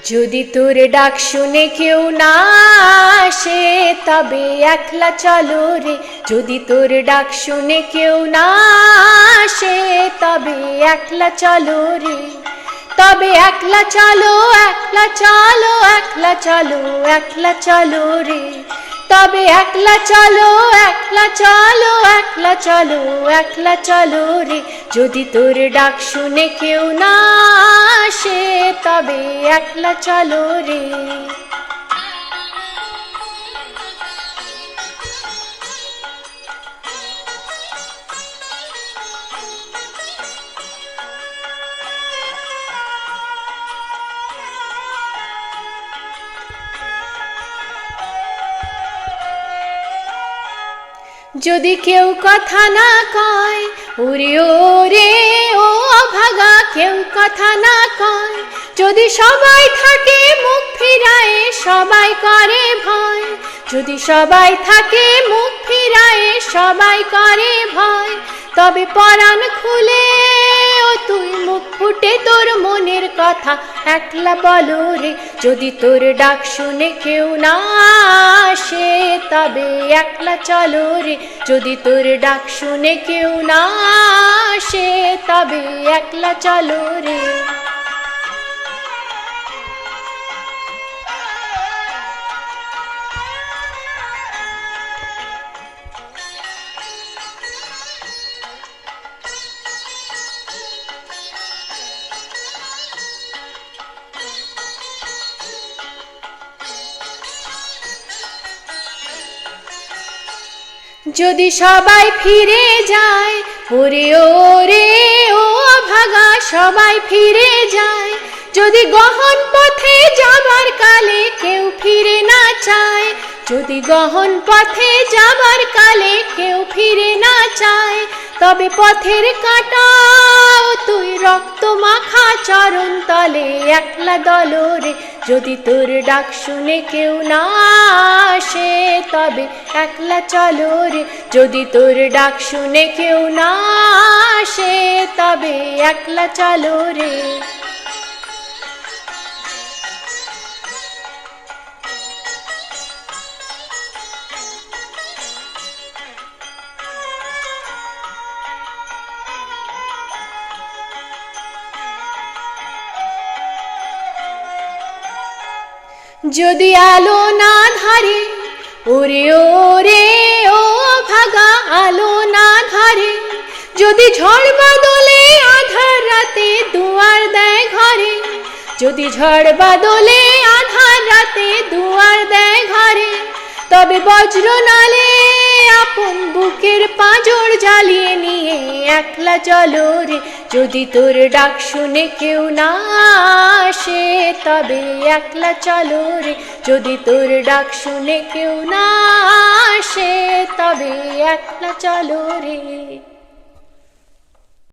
যদি তোর ডাক শুনে কেউ না আসে তবে একলা চলো রে। যদি তোর ডাক শুনে কেউ না আসে তবে একলা চলো রে। তবে একলা চলো, একলা চলো, একলা চলো, একলা চলো রে। তবে একলা চলো, একলা চলো, একলা চলো, একলা চলো রে। যদি তোর ডাক শুনে কেউ না আসে তবে একলা চলো রে। যদি কেউ কথা না কয়, ওরে ওরে ও অভাগা, কেউ কথা না কয়। যদি সবাই থাকে মুখ ফিরায়ে, সবাই করে ভয়। যদি সবাই থাকে মুখ ফিরায়ে, সবাই করে ভয়। তবে পরাণ খুলে ও তুই মুখ ফুটে তোর মনের কথা একলা বলো রে। যদি তোর ডাক শুনে কেউ না আসে তবে একলা চলো রে। যদি তোর ডাক শুনে কেউ না আসে তবে একলা চলো রে। যদি সবাই ফিরে যায়, ওরে ওরে ও অভাগা, সবাই ফিরে যায়। যদি গহন পথে যাবার কালে কেউ ফিরে না চায়, যদি গহন পথে যাবার কালে কেউ ফিরে না চায়, তবে পথের কাঁটা ও তুই রক্ত মাখা চরণ তলে একলা দলরে। যদি তোর ডাক শুনে কেউ না আসে তবে একলা চলো রে। যদি তোর ডাক শুনে কেউ না আসে তবে একলা চলো রে। যদি আলো না ধারে, ওরে ওরে ও ভাগা, আলো না ধারে। যদি ঝড় বাদলে আধার রাতে দুয়ার দেয় ঘরে, যদি ঝড় বাদলে আধার রাতে দুয়ার দেয় ঘরে, তবে বজ্র নালে আপন বুকের পাঁজর জ্বালিয়ে নিয়ে একলা চলো রে। যদি তোর ডাক শুনে কেউ না আসে তবে একলা চলো রে। যদি তোর ডাক শুনে কেউ না আসে তবে একলা চলো রে।